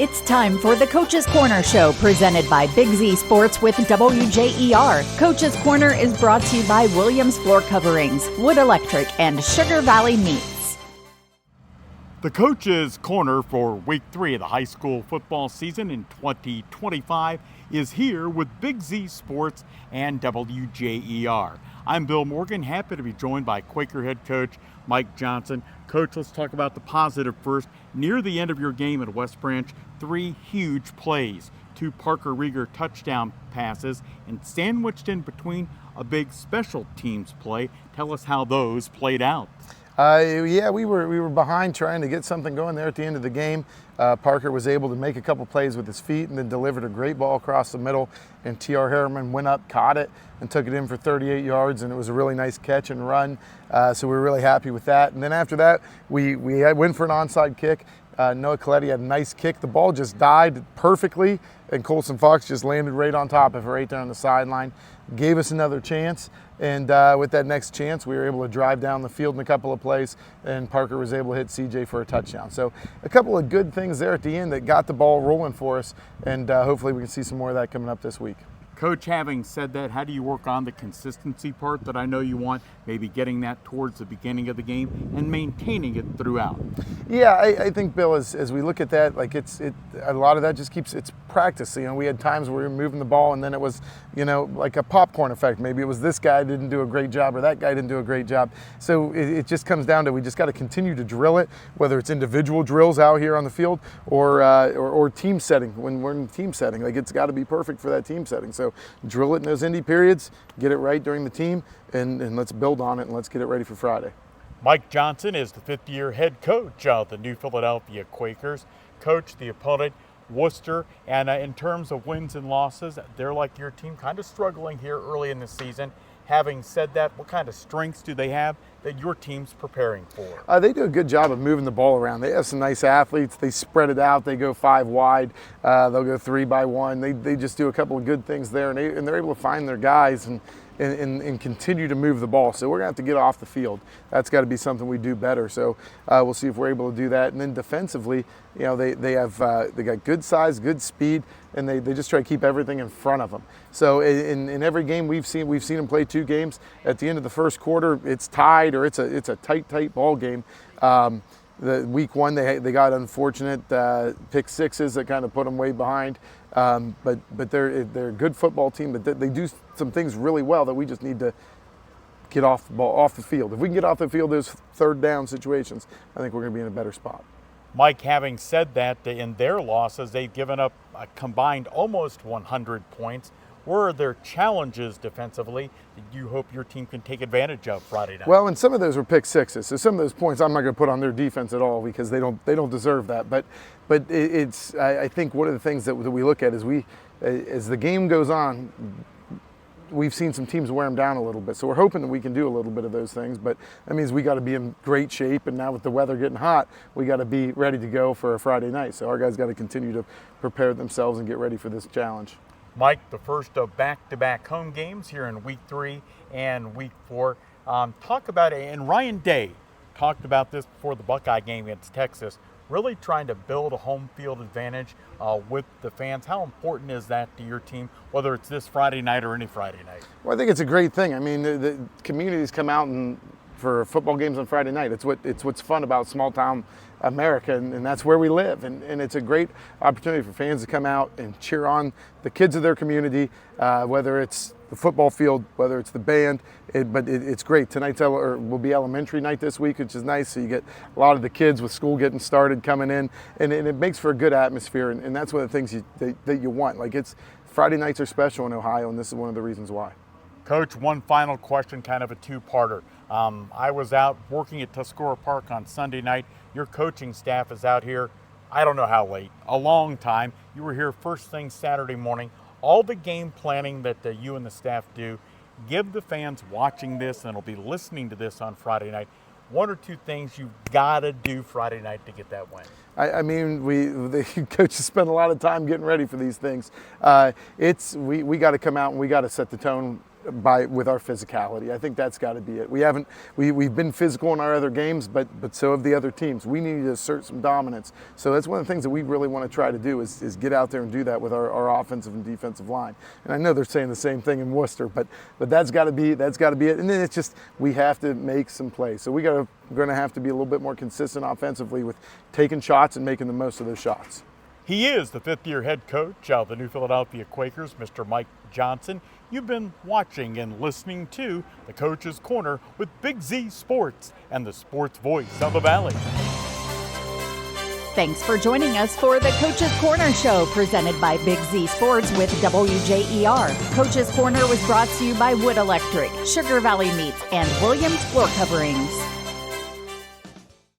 It's time for the Coach's Corner Show, presented by Big Z Sports with WJER. Coach's Corner is brought to you by Williams Floorcoverings, Wood Electric, and Sugar Valley Meats. The Coach's Corner for Week 3 of the high school football season in 2025 is here with Big Z Sports and WJER. I'm Bill Morgan, happy to be joined by Quaker head coach Mike Johnson. Coach, let's talk about the positive first. Near the end of your game at West Branch, 3 huge plays, 2 Parker Rieger touchdown passes, and sandwiched in between a big special teams play. Tell us how those played out. Yeah, we were behind trying to get something going there at the end of the game. Parker was able to make a couple plays with his feet and then delivered a great ball across the middle, and T.R. Harriman went up, caught it, and took it in for 38 yards, and it was a really nice catch and run. So we were really happy with that. And then after that, we went for an onside kick. Noah Coletti had a nice kick. The ball just died perfectly, and Colson Fox just landed right on top of it right there on the sideline. Gave us another chance, and with that next chance, we were able to drive down the field in a couple of plays, and Parker was able to hit CJ for a touchdown. So a couple of good things there at the end that got the ball rolling for us, and hopefully we can see some more of that coming up this week. Coach, having said that, how do you work on the consistency part that I know you want, maybe getting that towards the beginning of the game and maintaining it throughout? Yeah, I think, Bill, as we look at that, like a lot of that just keeps, it's practice. You know, we had times where we were moving the ball and then it was, like a popcorn effect. Maybe it was this guy didn't do a great job or that guy didn't do a great job. So it just comes down to, we just got to continue to drill it, whether it's individual drills out here on the field or team setting. When we're in team setting, like it's got to be perfect for that team setting. So drill it in those indie periods, get it right during the team, and let's build on it and let's get it ready for Friday. Mike Johnson is the 5th-year head coach of the New Philadelphia Quakers. Coach, the opponent, Worcester, and in terms of wins and losses, they're like your team, kind of struggling here early in the season. Having said that, what kind of strengths do they have that your team's preparing for? They do a good job of moving the ball around. They have some nice athletes. They spread it out. They go 5 wide. They'll go 3 by 1. They just do a couple of good things there, and they're able to find their guys and continue to move the ball. So we're going to have to get off the field. That's got to be something we do better. So we'll see if we're able to do that. And then defensively, they got good size, good speed, and they just try to keep everything in front of them. So in every game we've seen them play 2 games. At the end of the first quarter, it's tied or it's a tight ball game. The week 1 they got unfortunate pick sixes that kind of put them way behind. But they're a good football team, but they do some things really well that we just need to get off the field. If we can get off the field, those 3rd down situations, I think we're going to be in a better spot. Mike, having said that, in their losses, they've given up a combined almost 100 points. Where are their challenges defensively that you hope your team can take advantage of Friday night? Well, and some of those were pick sixes. So some of those points I'm not going to put on their defense at all because they don't deserve that. But I think one of the things that we look at is as the game goes on, we've seen some teams wear them down a little bit. So we're hoping that we can do a little bit of those things. But that means we got to be in great shape. And now with the weather getting hot, we got to be ready to go for a Friday night. So our guys got to continue to prepare themselves and get ready for this challenge. Mike, the first of back-to-back home games here in Week 3 and Week 4. Talk about it, and Ryan Day talked about this before the Buckeye game against Texas, really trying to build a home field advantage with the fans. How important is that to your team, whether it's this Friday night or any Friday night? Well, I think it's a great thing. I mean, the communities come out for football games on Friday night. It's what's fun about small town America, and that's where we live. And it's a great opportunity for fans to come out and cheer on the kids of their community, whether it's the football field, whether it's the band. But it's great. Tonight's will be elementary night this week, which is nice. So you get a lot of the kids with school getting started coming in, and it makes for a good atmosphere. And that's one of the things that you want. Like Friday nights are special in Ohio, and this is one of the reasons why. Coach, one final question, kind of a 2-parter. I was out working at Tuscarora Park on Sunday night. Your coaching staff is out here, I don't know how late, a long time. You were here first thing Saturday morning. All the game planning that you and the staff do, give the fans watching this and will be listening to this on Friday night 1 or 2 things you've got to do Friday night to get that win. I mean, the coaches spend a lot of time getting ready for these things. We got to come out and we got to set the tone with our physicality. I think that's got to be it. We've been physical in our other games, but so have the other teams. We need to assert some dominance. So that's one of the things that we really want to try to do is get out there and do that with our offensive and defensive line. And I know they're saying the same thing in Worcester, but that's got to be it. And then it's just we have to make some plays. So we're going to have to be a little bit more consistent offensively with taking shots and making the most of those shots. He is the fifth-year head coach of the New Philadelphia Quakers, Mr. Mike Johnson. You've been watching and listening to the Coach's Corner with Big Z Sports and the sports voice of the Valley. Thanks for joining us for the Coach's Corner Show, presented by Big Z Sports with WJER. Coach's Corner was brought to you by Wood Electric, Sugar Valley Meats, and Williams Floorcoverings.